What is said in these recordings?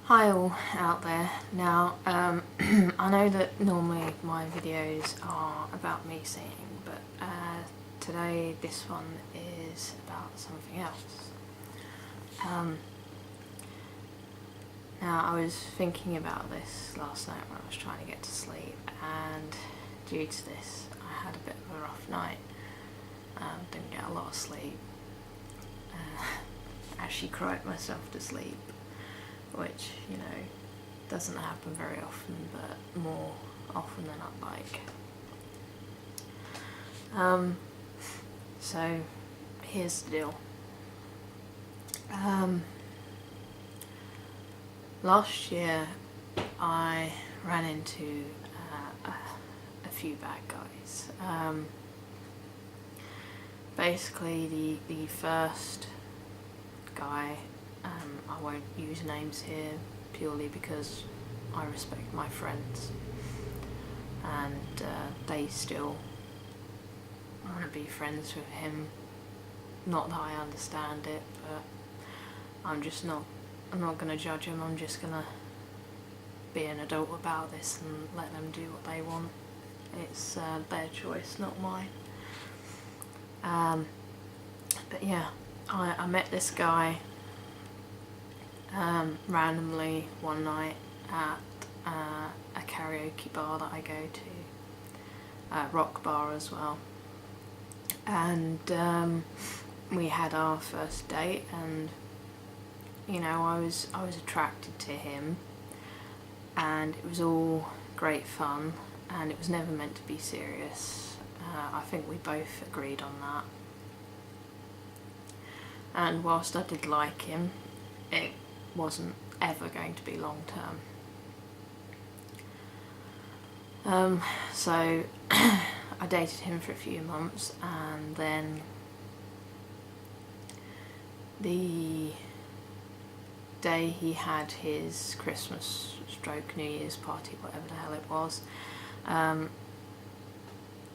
Hi all out there. Now, I know that normally my videos are about me singing, but today this one is about something else. Now, I was thinking about this last night when I was trying to get to sleep, and due to this I had a bit of a rough night. Didn't get a lot of sleep. Actually cried myself to sleep, which, you know, doesn't happen very often, but more often than I'd like. So here's the deal. Last year I ran into a few bad guys. Basically the first guy, I won't use names here purely because I respect my friends, and they still want to be friends with him. Not that I understand it, but I'm not going to judge them. I'm just going to be an adult about this and let them do what they want. It's their choice, not mine. But yeah, I met this guy randomly one night at a karaoke bar that I go to, rock bar as well, and we had our first date, and you know, I was attracted to him, and it was all great fun, and it was never meant to be serious. I think we both agreed on that. And whilst I did like him, it wasn't ever going to be long term. So I dated him for a few months, and then the day he had his Christmas / New Year's party, whatever the hell it was,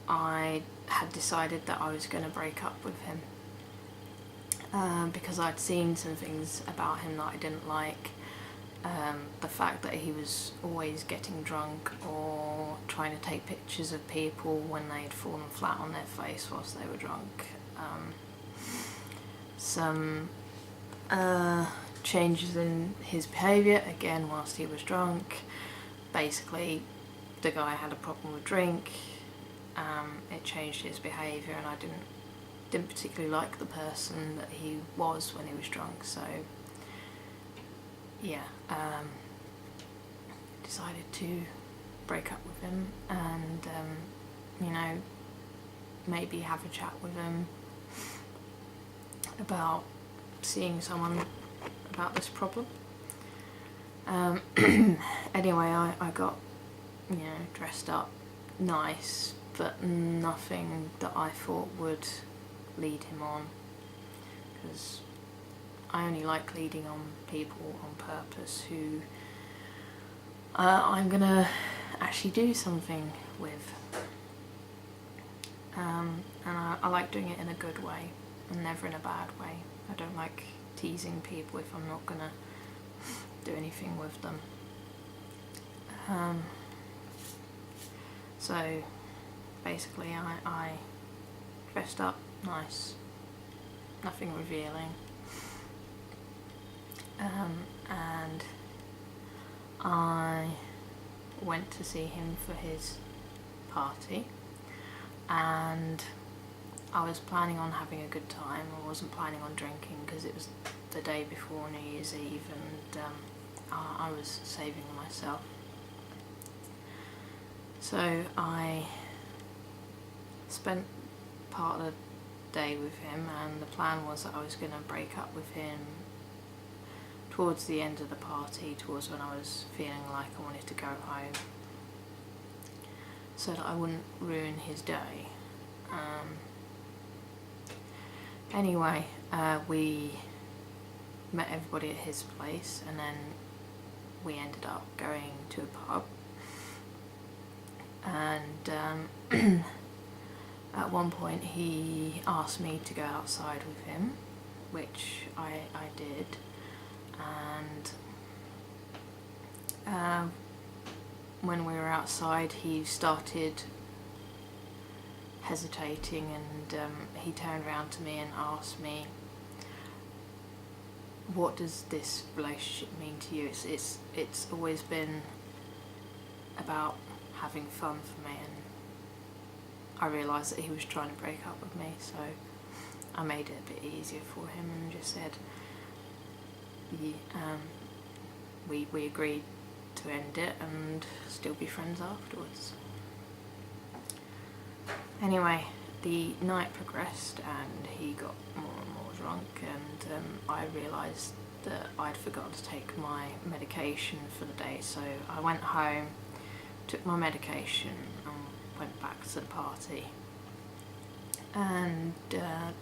I had decided that I was going to break up with him. Because I'd seen some things about him that I didn't like. The fact that he was always getting drunk or trying to take pictures of people when they had fallen flat on their face whilst they were drunk. Some changes in his behaviour, again whilst he was drunk. Basically, the guy had a problem with drink. It changed his behaviour, and I didn't particularly like the person that he was when he was drunk, so yeah, decided to break up with him and you know, maybe have a chat with him about seeing someone about this problem. Anyway, I got, you know, dressed up nice, but nothing that I thought would lead him on, because I only like leading on people on purpose who I'm gonna actually do something with, and I like doing it in a good way and never in a bad way. I don't like teasing people if I'm not gonna do anything with them. So basically I dressed up nice, nothing revealing, and I went to see him for his party, and I was planning on having a good time. I wasn't planning on drinking because it was the day before New Year's Eve, and I was saving myself. So I spent part of the day with him, and the plan was that I was going to break up with him towards the end of the party, towards when I was feeling like I wanted to go home, so that I wouldn't ruin his day. Anyway, we met everybody at his place, and then we ended up going to a pub, and at one point he asked me to go outside with him, which I did, and When we were outside, he started hesitating, and he turned around to me and asked me, what does this relationship mean to you? It's always been about having fun for me, and I realised that he was trying to break up with me, so I made it a bit easier for him and just said we agreed to end it and still be friends afterwards. Anyway, the night progressed and he got more and more drunk, and I realised that I'd forgotten to take my medication for the day, so I went home, took my medication and went back to the party. And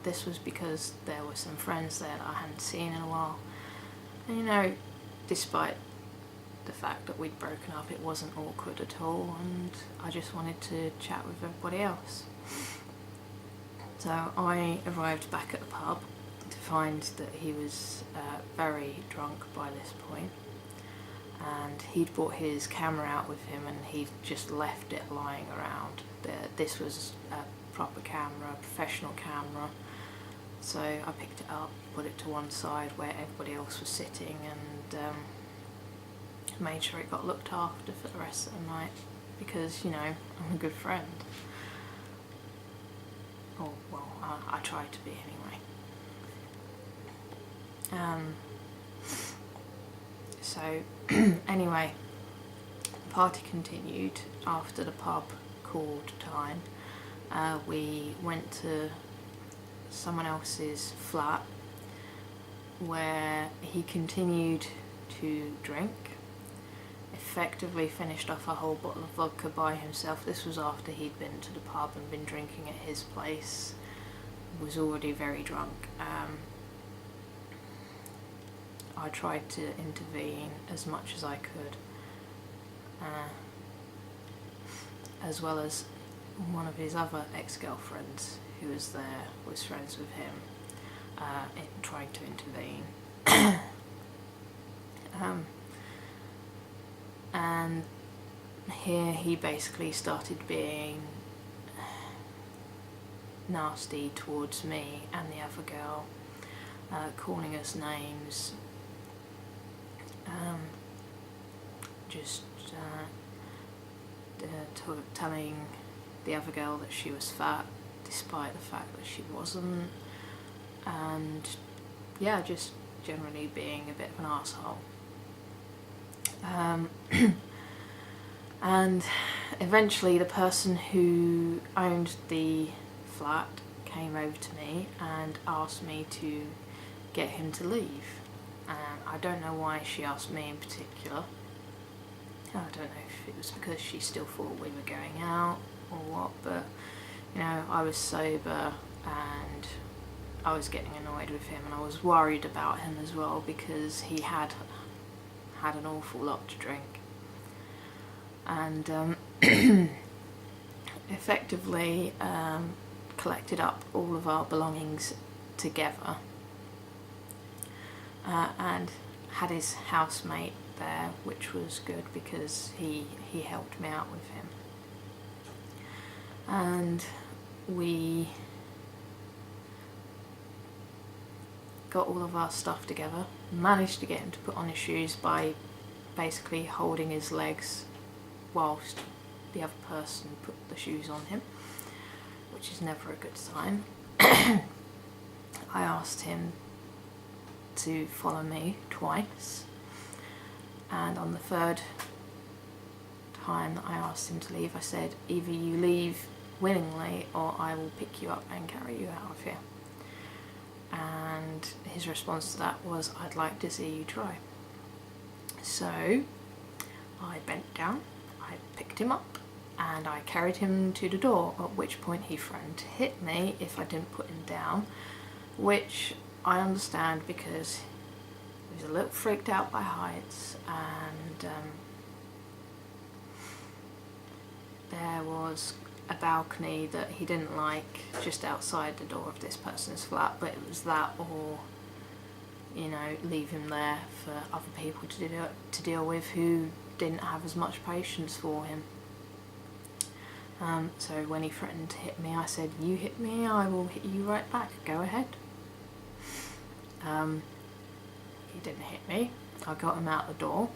this was because there were some friends there that I hadn't seen in a while. And you know, despite the fact that we'd broken up, it wasn't awkward at all, and I just wanted to chat with everybody else. So I arrived back at the pub to find that he was very drunk by this point, and he'd brought his camera out with him and he'd just left it lying around. This was a proper camera, a professional camera, so I picked it up, put it to one side where everybody else was sitting, and made sure it got looked after for the rest of the night, because, you know, I'm a good friend. Or, well, I tried to be anyway. So, anyway, the party continued after the pub called time. We went to someone else's flat where he continued to drink. Effectively finished off a whole bottle of vodka by himself. This was after he'd been to the pub and been drinking at his place. Was already very drunk. I tried to intervene as much as I could, as well as one of his other ex-girlfriends who was there was friends with him, in trying to intervene. And here he basically started being nasty towards me and the other girl, calling us names, telling the other girl that she was fat despite the fact that she wasn't, and yeah, just generally being a bit of an arsehole. And eventually the person who owned the flat came over to me and asked me to get him to leave. I don't know why she asked me in particular. I don't know if it was because she still thought we were going out or what, but you know, I was sober and I was getting annoyed with him, and I was worried about him as well because he had an awful lot to drink. And effectively collected up all of our belongings together, and had his housemate there, which was good because he helped me out with him. And we got all of our stuff together, managed to get him to put on his shoes by basically holding his legs whilst the other person put the shoes on him, which is never a good sign. I asked him to follow me twice, and on the third time that I asked him to leave, I said, either you leave willingly or I will pick you up and carry you out of here. And his response to that was, I'd like to see you try. So I bent down, I picked him up and I carried him to the door, at which point he threatened to hit me if I didn't put him down, which I understand because he was a little freaked out by heights, and there was a balcony that he didn't like just outside the door of this person's flat, but it was that or you know, leave him there for other people to deal with who didn't have as much patience for him. So when he threatened to hit me, I said, "You hit me, I will hit you right back, go ahead." He didn't hit me. I got him out the door.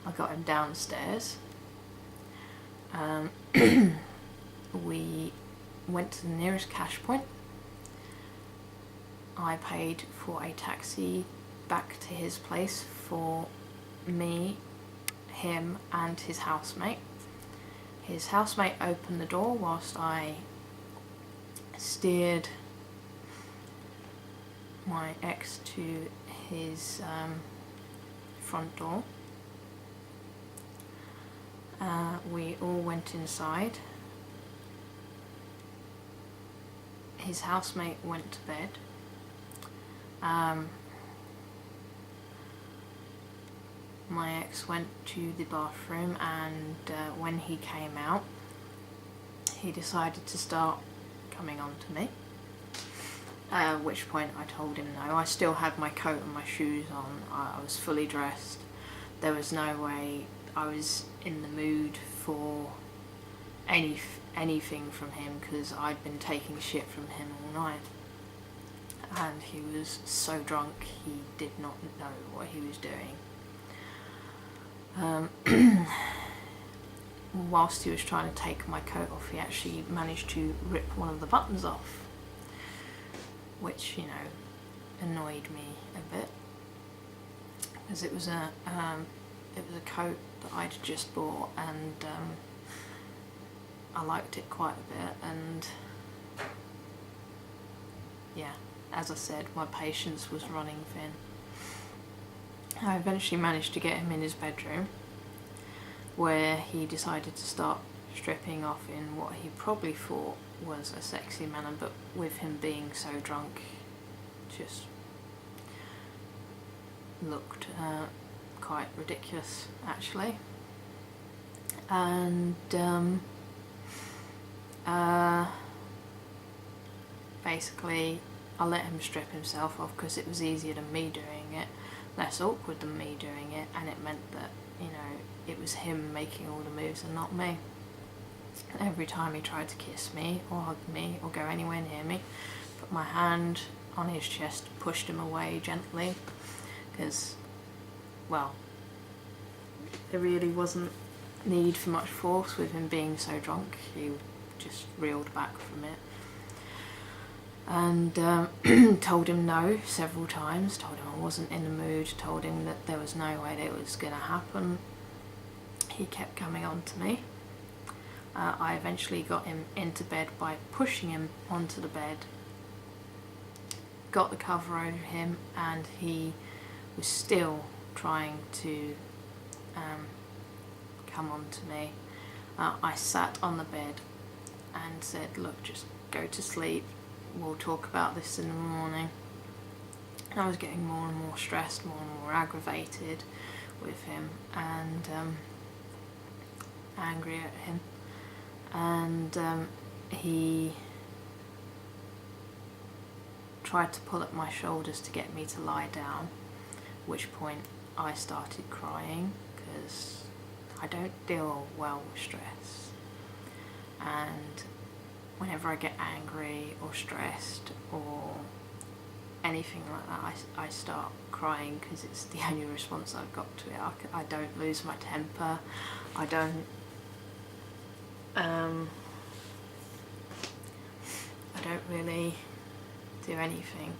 I got him downstairs. We went to the nearest cash point. I paid for a taxi back to his place for me, him and his housemate. His housemate opened the door whilst I steered my ex to his front door. We all went inside. His housemate went to bed. My ex went to the bathroom, and when he came out, he decided to start coming on to me. At which point I told him no. I still had my coat and my shoes on. I was fully dressed. There was no way I was in the mood for anything from him, because I'd been taking shit from him all night. And he was so drunk he did not know what he was doing. Whilst he was trying to take my coat off, he actually managed to rip one of the buttons off, which, you know, annoyed me a bit, because it was a coat that I'd just bought, and I liked it quite a bit, and yeah, as I said, my patience was running thin. I eventually managed to get him in his bedroom, where he decided to start stripping off in what he probably thought was a sexy manner, but with him being so drunk, just looked quite ridiculous, actually. And basically I let him strip himself off because it was easier than me doing it, less awkward than me doing it, and it meant that, you know, it was him making all the moves and not me. Every time he tried to kiss me or hug me or go anywhere near me, put my hand on his chest, pushed him away gently, because, well, there really wasn't need for much force with him being so drunk. He just reeled back from it. And told him no several times, told him I wasn't in the mood, told him that there was no way that it was going to happen. He kept coming on to me. I eventually got him into bed by pushing him onto the bed, got the cover over him, and he was still trying to come on to me. I sat on the bed and said, "Look, just go to sleep. We'll talk about this in the morning." And I was getting more and more stressed, more and more aggravated with him, and angry at him. And he tried to pull at my shoulders to get me to lie down, at which point I started crying, because I don't deal well with stress, and whenever I get angry or stressed or anything like that, I start crying, because it's the only response I've got to it. I don't lose my temper, I don't really do anything,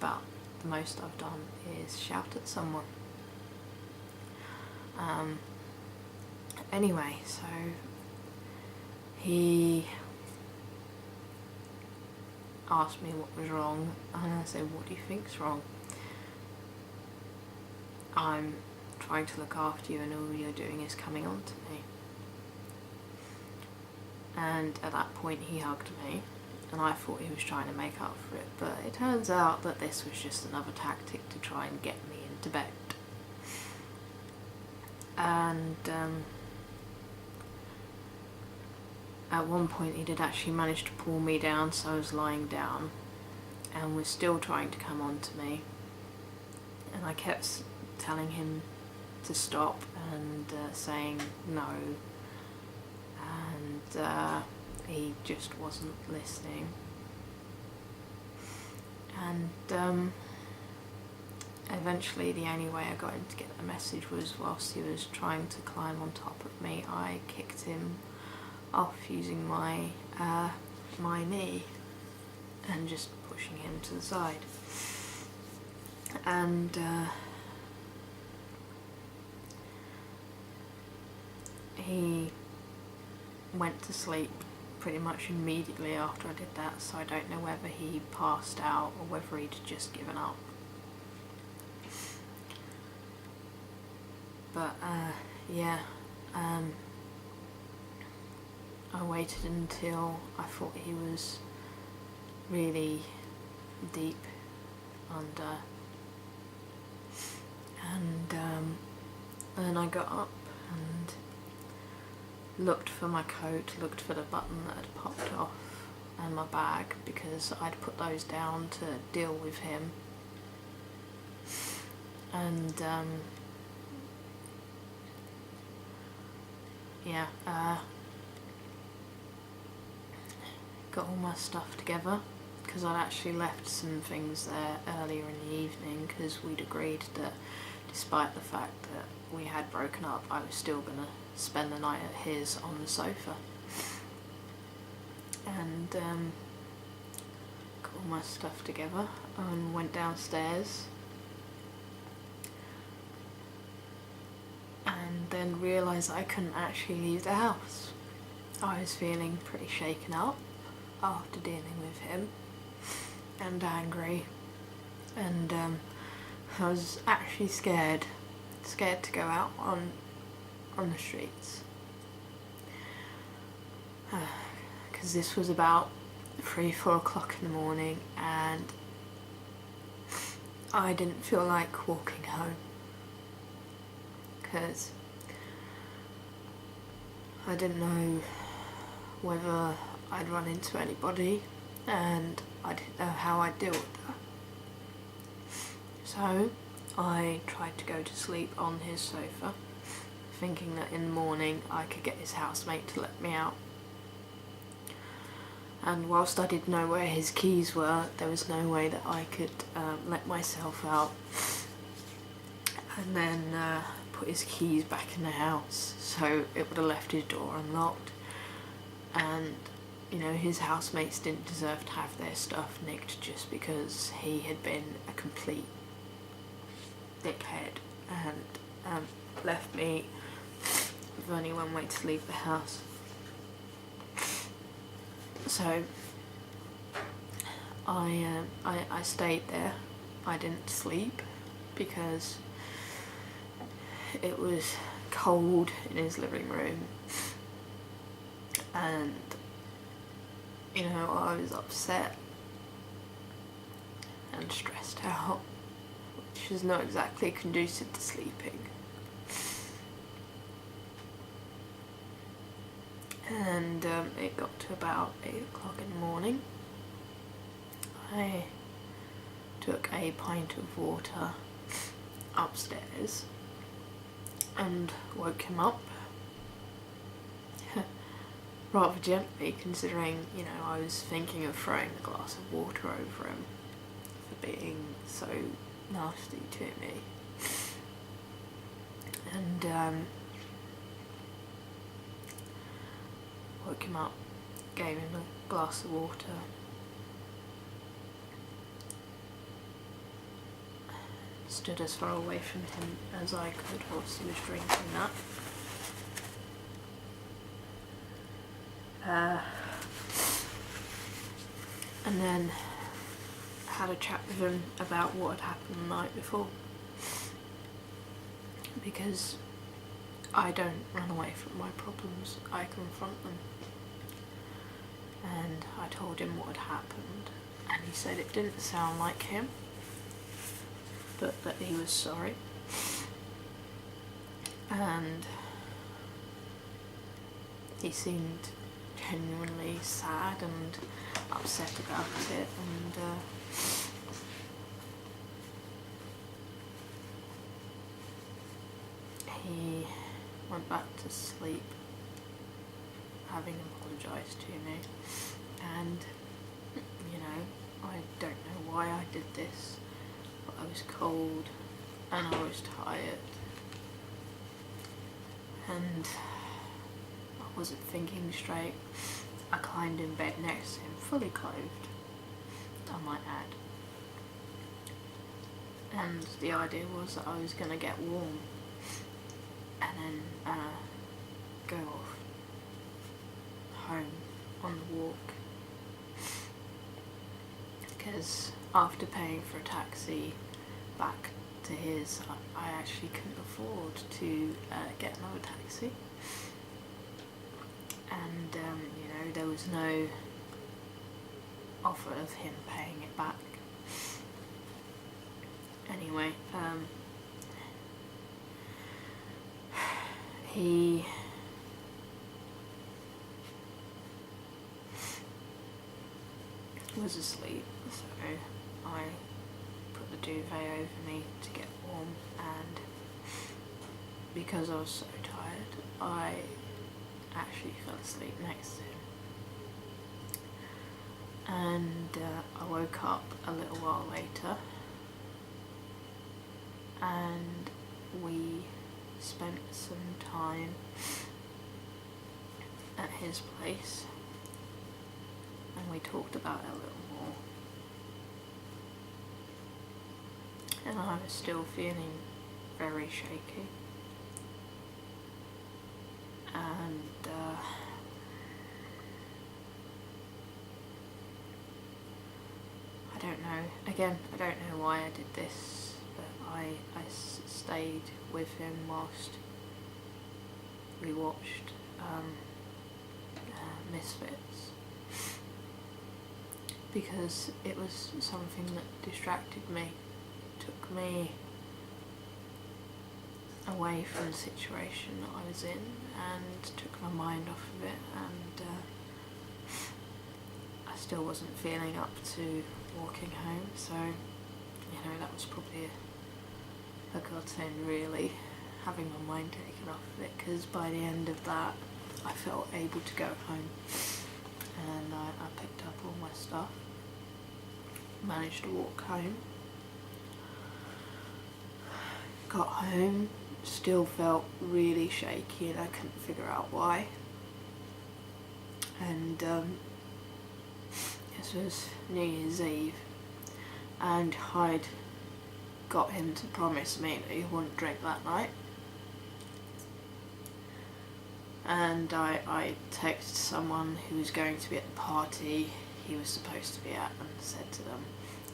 but the most I've done is shout at someone. Anyway, so he asked me what was wrong, and I said, "What do you think's wrong? I'm trying to look after you and all you're doing is coming on to me." And at that point he hugged me, and I thought he was trying to make up for it, but it turns out that this was just another tactic to try and get me into bed. And at one point he did actually manage to pull me down, so I was lying down, and was still trying to come on to me, and I kept telling him to stop and saying no, and he just wasn't listening. And eventually the only way I got him to get the message was whilst he was trying to climb on top of me, I kicked him off using my knee and just pushing him to the side. And he went to sleep pretty much immediately after I did that, so I don't know whether he passed out or whether he'd just given up. But yeah, I waited until I thought he was really deep under, and then I got up and looked for my coat, looked for the button that had popped off, and my bag, because I'd put those down to deal with him. And yeah, got all my stuff together, because I'd actually left some things there earlier in the evening, because we'd agreed that despite the fact that we had broken up, I was still going to spend the night at his on the sofa. And got all my stuff together and went downstairs, and then realised I couldn't actually leave the house. I was feeling pretty shaken up after dealing with him, and angry, and I was actually scared to go out on the streets, because this was about 3-4 o'clock in the morning, and I didn't feel like walking home, because I didn't know whether I'd run into anybody, and I didn't know how I'd deal with that. So I tried to go to sleep on his sofa, thinking that in the morning I could get his housemate to let me out. And whilst I didn't know where his keys were, there was no way that I could let myself out and then put his keys back in the house, so it would have left his door unlocked. And you know, his housemates didn't deserve to have their stuff nicked just because he had been a complete dickhead and left me with only one way to leave the house. So I stayed there. I didn't sleep because it was cold in his living room, and you know, I was upset and stressed out, which is not exactly conducive to sleeping. And it got to about 8 o'clock in the morning. I took a pint of water upstairs and woke him up. Rather gently, considering, you know, I was thinking of throwing a glass of water over him for being so nasty to me. And woke him up, gave him a glass of water, stood as far away from him as I could whilst he was drinking that. And then had a chat with him about what had happened the night before, because I don't run away from my problems, I confront them. And I told him what had happened, and he said it didn't sound like him, but that he was sorry. And he seemed genuinely sad and upset about it, and went back to sleep, having apologised to me, and you know, I don't know why I did this, but I was cold and I was tired and I wasn't thinking straight. I climbed in bed next to him, fully clothed, I might add, and the idea was that I was going to get warm and then go off home on the walk, because after paying for a taxi back to his, I actually couldn't afford to get another taxi, and you know, there was no offer of him paying it back. Anyway, he was asleep, so I put the duvet over me to get warm, and because I was so tired, I actually fell asleep next to him. And I woke up a little while later, and we spent some time at his place, and we talked about it a little more, and I was still feeling very shaky, and I don't know, again, I don't know why I did this, but I stayed with him whilst we watched Misfits, because it was something that distracted me, took me away from the situation that I was in and took my mind off of it, and I still wasn't feeling up to walking home, so you know, that was probably a godsend really, having my mind taken off of it, because by the end of that I felt able to go home, and I picked up all my stuff, managed to walk home, got home, still felt really shaky and I couldn't figure out why, and this was New Year's Eve, and I'd got him to promise me that he wouldn't drink that night, and I texted someone who was going to be at the party he was supposed to be at and said to them,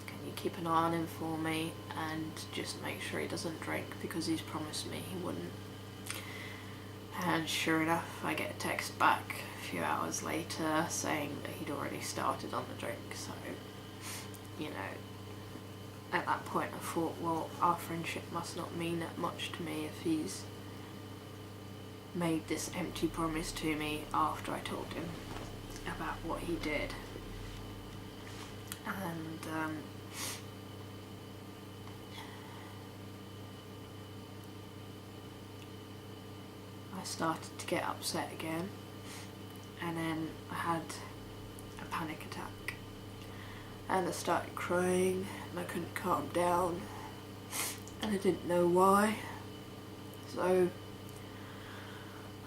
can you keep an eye on him for me and just make sure he doesn't drink, because he's promised me he wouldn't. And sure enough, I get a text back a few hours later saying that he'd already started on the drink, so you know, at that point I thought, well, our friendship must not mean that much to me if he's made this empty promise to me after I told him about what he did. And I started to get upset again, and then I had a panic attack, and I started crying and I couldn't calm down, and I didn't know why, so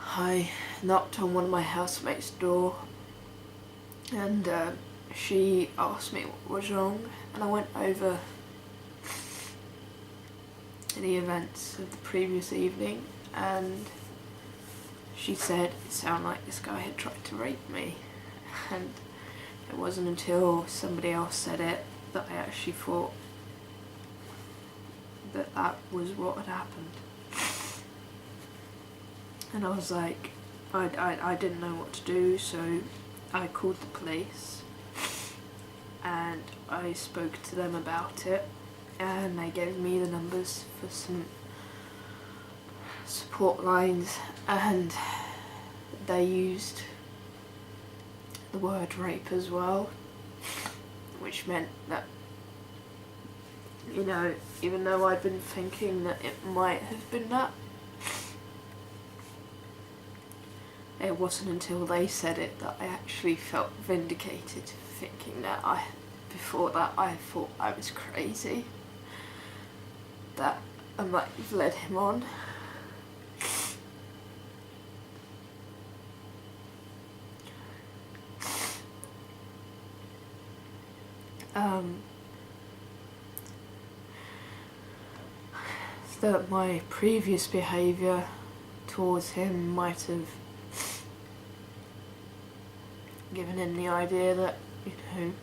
I knocked on one of my housemates' door, and she asked me what was wrong, and I went over the events of the previous evening, and she said it sounded like this guy had tried to rape me, and it wasn't until somebody else said it that I actually thought that that was what had happened. And I was like, I didn't know what to do, so I called the police and I spoke to them about it, and they gave me the numbers for some support lines, and they used the word rape as well, which meant that, you know, even though I'd been thinking that it might have been that, it wasn't until they said it that I actually felt vindicated, thinking that before that I thought I was crazy, that I might have led him on. That my previous behaviour towards him might have given him the idea that, you know,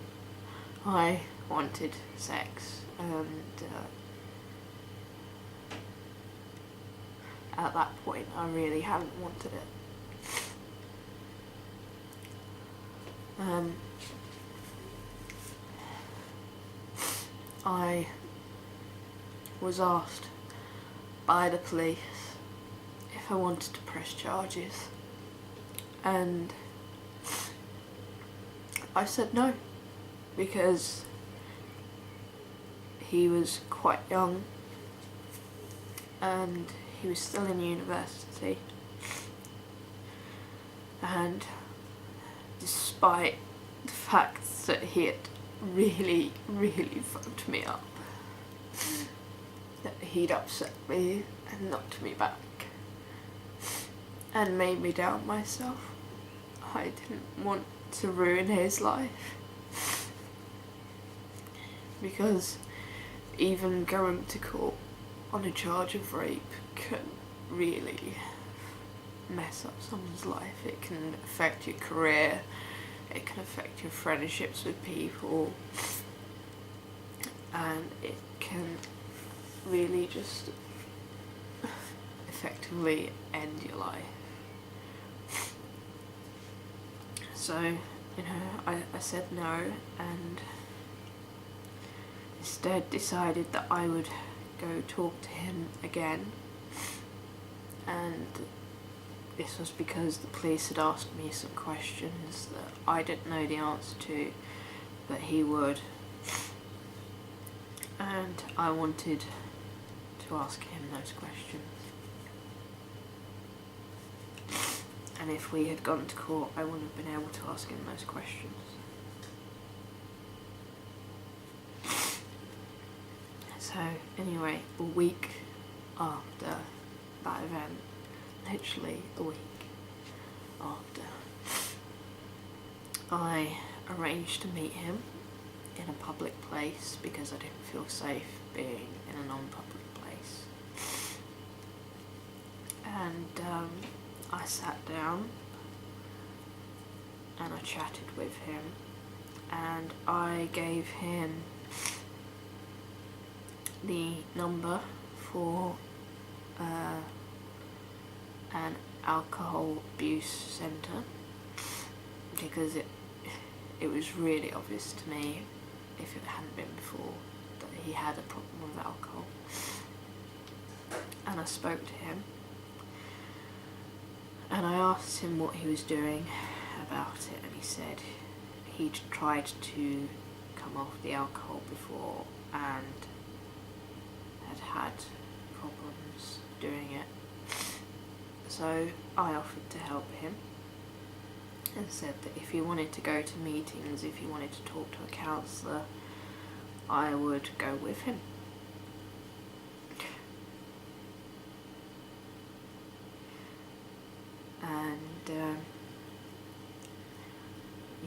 I wanted sex, and at that point I really hadn't wanted it. I was asked by the police if I wanted to press charges, and I said no, because he was quite young and he was still in university, and despite the fact that he had really fucked me up, that he'd upset me and knocked me back and made me doubt myself, I didn't want to ruin his life, because even going to court on a charge of rape can really mess up someone's life. It can affect your career, it can affect your friendships with people, and it can really just effectively end your life. So, you know, I said no, and instead decided that I would go talk to him again, and this was because the police had asked me some questions that I didn't know the answer to, but he would, and I wanted to ask him those questions. And if we had gone to court, I wouldn't have been able to ask him those questions. So anyway, a week after that event, literally a week after, I arranged to meet him in a public place because I didn't feel safe being in a non-public place. And I sat down and I chatted with him, and I gave him the number for an alcohol abuse centre, because it was really obvious to me, if it hadn't been before, that he had a problem with alcohol. And I spoke to him, and I asked him what he was doing about it, and he said he'd tried to come off the alcohol before and had problems doing it. So I offered to help him and said that if he wanted to go to meetings, if he wanted to talk to a counsellor, I would go with him. And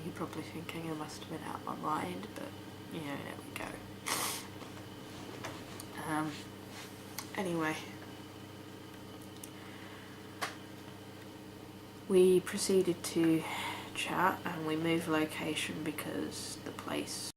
you're probably thinking I must have been out of my mind, but you know, there we go. Anyway, we proceeded to chat, and we moved location because the place